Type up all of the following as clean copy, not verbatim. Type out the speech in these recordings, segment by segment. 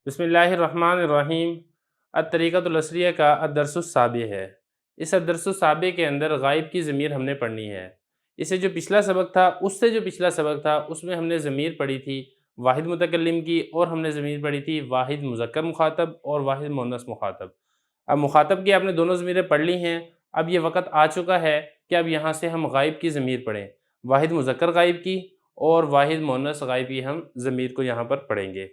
بسم اللہ الرحمن الرحیم۔ الطریقۃ العصریہ کا الدرس السابع ہے۔ اس الدرس السابع کے اندر غائب کی ضمیر ہم نے پڑھنی ہے۔ اسے جو پچھلا سبق تھا اس سے جو پچھلا سبق تھا اس میں ہم نے ضمیر پڑھی تھی واحد متکلم کی، اور ہم نے ضمیر پڑھی تھی واحد مذکر مخاطب اور واحد مؤنث مخاطب۔ اب مخاطب کی آپ نے دونوں ضمیریں پڑھ لی ہیں، اب یہ وقت آ چکا ہے کہ اب یہاں سے ہم غائب کی ضمیر پڑھیں، واحد مذکر غائب کی اور واحد مؤنث غائب کی ہم ضمیر کو یہاں پر پڑھیں گے۔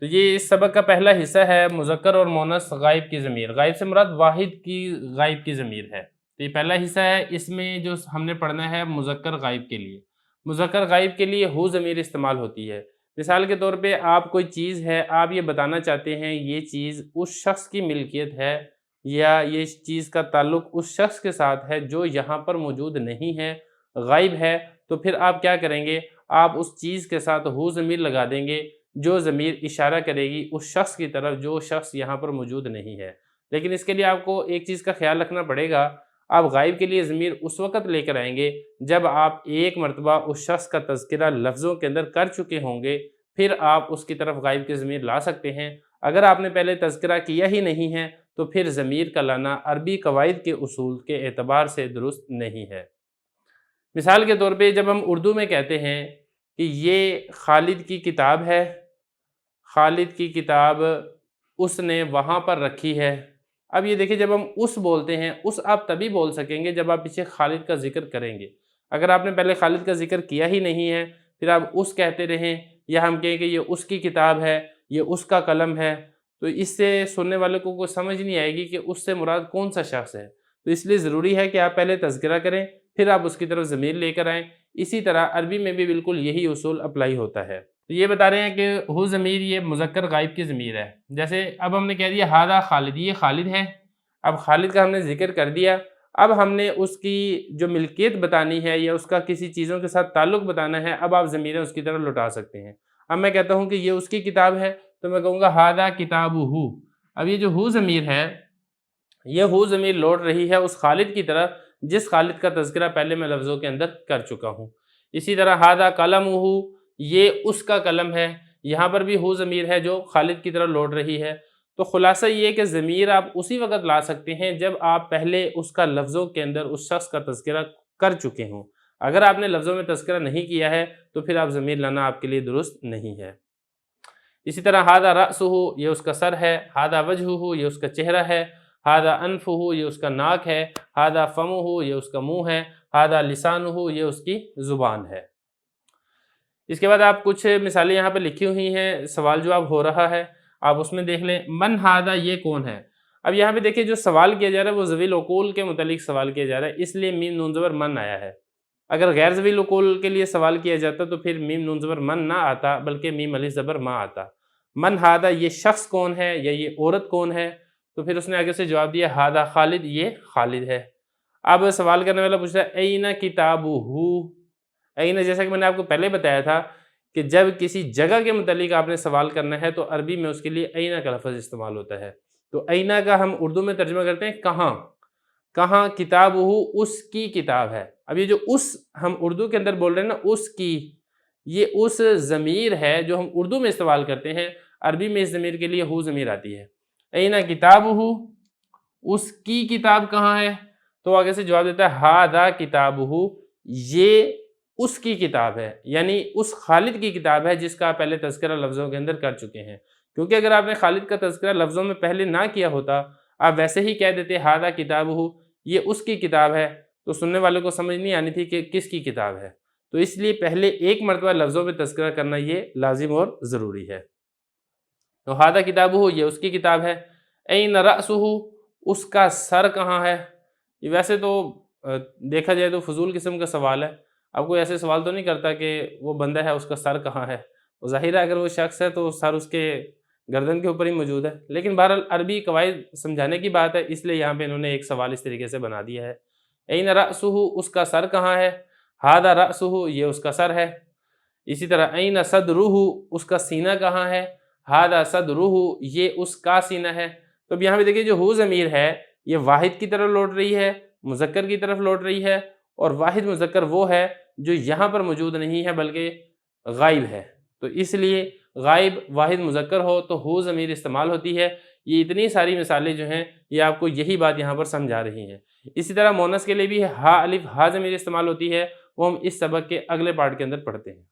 تو یہ اس سبق کا پہلا حصہ ہے مذکر اور مؤنث غائب کی ضمیر۔ غائب سے مراد واحد کی غائب کی ضمیر ہے، تو یہ پہلا حصہ ہے۔ اس میں جو ہم نے پڑھنا ہے مذکر غائب کے لیے، مذکر غائب کے لیے ہو ضمیر استعمال ہوتی ہے۔ مثال کے طور پہ آپ کوئی چیز ہے، آپ یہ بتانا چاہتے ہیں یہ چیز اس شخص کی ملکیت ہے یا یہ چیز کا تعلق اس شخص کے ساتھ ہے جو یہاں پر موجود نہیں ہے، غائب ہے، تو پھر آپ کیا کریں گے؟ آپ اس چیز کے ساتھ ہو ضمیر لگا دیں گے جو ضمیر اشارہ کرے گی اس شخص کی طرف جو شخص یہاں پر موجود نہیں ہے۔ لیکن اس کے لیے آپ کو ایک چیز کا خیال رکھنا پڑے گا، آپ غائب کے لیے ضمیر اس وقت لے کر آئیں گے جب آپ ایک مرتبہ اس شخص کا تذکرہ لفظوں کے اندر کر چکے ہوں گے، پھر آپ اس کی طرف غائب کی ضمیر لا سکتے ہیں۔ اگر آپ نے پہلے تذکرہ کیا ہی نہیں ہے تو پھر ضمیر کا لانا عربی قواعد کے اصول کے اعتبار سے درست نہیں ہے۔ مثال کے طور پہ جب ہم اردو میں کہتے ہیں کہ یہ خالد کی کتاب ہے، خالد کی کتاب اس نے وہاں پر رکھی ہے۔ اب یہ دیکھیں جب ہم اس بولتے ہیں، اس آپ تبھی بول سکیں گے جب آپ پیچھے خالد کا ذکر کریں گے۔ اگر آپ نے پہلے خالد کا ذکر کیا ہی نہیں ہے، پھر آپ اس کہتے رہیں یا ہم کہیں کہ یہ اس کی کتاب ہے، یہ اس کا قلم ہے، تو اس سے سننے والے کو کوئی سمجھ نہیں آئے گی کہ اس سے مراد کون سا شخص ہے۔ تو اس لیے ضروری ہے کہ آپ پہلے تذکرہ کریں، پھر آپ اس کی طرف ضمیر لے کر آئیں۔ اسی طرح عربی میں بھی بالکل یہی اصول اپلائی ہوتا ہے۔ تو یہ بتا رہے ہیں کہ ہو ضمیر یہ مذکر غائب کی ضمیر ہے۔ جیسے اب ہم نے کہہ دیا ھذا خالد، یہ خالد ہے۔ اب خالد کا ہم نے ذکر کر دیا، اب ہم نے اس کی جو ملکیت بتانی ہے یا اس کا کسی چیزوں کے ساتھ تعلق بتانا ہے، اب آپ ضمیریں اس کی طرف لوٹا سکتے ہیں۔ اب میں کہتا ہوں کہ یہ اس کی کتاب ہے تو میں کہوں گا ھذا کتابہ۔ اب یہ جو ہو ضمیر ہے، یہ ہو ضمیر لوٹ رہی ہے اس خالد کی طرف جس خالد کا تذکرہ پہلے میں لفظوں کے اندر کر چکا ہوں۔ اسی طرح ھذا قلمہ، یہ اس کا قلم ہے، یہاں پر بھی ہو ضمیر ہے جو خالد کی طرف لوٹ رہی ہے۔ تو خلاصہ یہ کہ ضمیر آپ اسی وقت لا سکتے ہیں جب آپ پہلے اس کا لفظوں کے اندر اس شخص کا تذکرہ کر چکے ہوں۔ اگر آپ نے لفظوں میں تذکرہ نہیں کیا ہے تو پھر آپ ضمیر لانا آپ کے لیے درست نہیں ہے۔ اسی طرح ھذا رأسہ، یہ اس کا سر ہے، ھذا وجہہ، یہ اس کا چہرہ ہے، ھذا انفہ، یہ اس کا ناک ہے، ھذا فمہ، یہ اس کا منہ ہے، ھذا لسانہ، یہ اس کی زبان ہے۔ اس کے بعد آپ کچھ مثالیں یہاں پہ لکھی ہوئی ہیں، سوال جواب ہو رہا ہے، آپ اس میں دیکھ لیں۔ من ھذا، یہ کون ہے؟ اب یہاں پہ دیکھیں جو سوال کیا جا رہا ہے وہ ذوی العقول کے متعلق سوال کیا جا رہا ہے، اس لیے میم نون زبر من آیا ہے۔ اگر غیر ذوی العقول کے لیے سوال کیا جاتا تو پھر میم نون زبر من نہ آتا بلکہ میم الف زبر ما آتا۔ من ھذا، یہ شخص کون ہے یا یہ عورت کون ہے؟ تو پھر اس نے آگے سے جواب دیا ھذا خالد، یہ خالد ہے۔ اب سوال کرنے والا پوچھ رہا ہے این کتابہ۔ این، جیسا کہ میں نے آپ کو پہلے بتایا تھا کہ جب کسی جگہ کے متعلق آپ نے سوال کرنا ہے تو عربی میں اس کے لیے این کا لفظ استعمال ہوتا ہے۔ تو این کا ہم اردو میں ترجمہ کرتے ہیں کہاں، کہاں کتابہ، اس کی کتاب ہے۔ اب یہ جو اس ہم اردو کے اندر بول رہے ہیں نا اس کی، یہ اس ضمیر ہے جو ہم اردو میں استعمال کرتے ہیں، عربی میں اس ضمیر کے لیے ہو ضمیر آتی ہے۔ این کتابہ، اس کی کتاب کہاں ہے؟ تو آگے سے جواب دیتا ہے ھذا کتابہ، یہ اس کی کتاب ہے، یعنی اس خالد کی کتاب ہے جس کا پہلے تذکرہ لفظوں کے اندر کر چکے ہیں۔ کیونکہ اگر آپ نے خالد کا تذکرہ لفظوں میں پہلے نہ کیا ہوتا، آپ ویسے ہی کہہ دیتے ھذا کتابہ، یہ اس کی کتاب ہے، تو سننے والے کو سمجھ نہیں آنی تھی کہ کس کی کتاب ہے۔ تو اس لیے پہلے ایک مرتبہ لفظوں میں تذکرہ کرنا یہ لازم اور ضروری ہے۔ تو ھذا کتابہ، یہ اس کی کتاب ہے۔ این رأسہ، اس کا سر کہاں ہے؟ یہ ویسے تو دیکھا جائے تو فضول قسم کا سوال ہے، اب کوئی ایسے سوال تو نہیں کرتا کہ وہ بندہ ہے اس کا سر کہاں ہے، ظاہر ہے اگر وہ شخص ہے تو سر اس کے گردن کے اوپر ہی موجود ہے، لیکن بہرحال عربی قواعد سمجھانے کی بات ہے اس لیے یہاں پہ انہوں نے ایک سوال اس طریقے سے بنا دیا ہے۔ این رأسہ، اس کا سر کہاں ہے؟ ھذا رأسہ، یہ اس کا سر ہے۔ اسی طرح این صدرہ، اس کا سینہ کہاں ہے؟ ھذا صدرہ، یہ اس کا سینہ ہے۔ تو اب یہاں پہ دیکھیے جو ہو ضمیر ہے یہ واحد کی طرف لوٹ رہی ہے، مذکر کی طرف لوٹ رہی ہے، اور واحد مذکر وہ ہے جو یہاں پر موجود نہیں ہے بلکہ غائب ہے۔ تو اس لیے غائب واحد مذکر ہو تو ہو ضمیر استعمال ہوتی ہے۔ یہ اتنی ساری مثالیں جو ہیں یہ آپ کو یہی بات یہاں پر سمجھا رہی ہیں۔ اسی طرح مونس کے لیے بھی ہا الف ہا ضمیر استعمال ہوتی ہے، وہ ہم اس سبق کے اگلے پارٹ کے اندر پڑھتے ہیں۔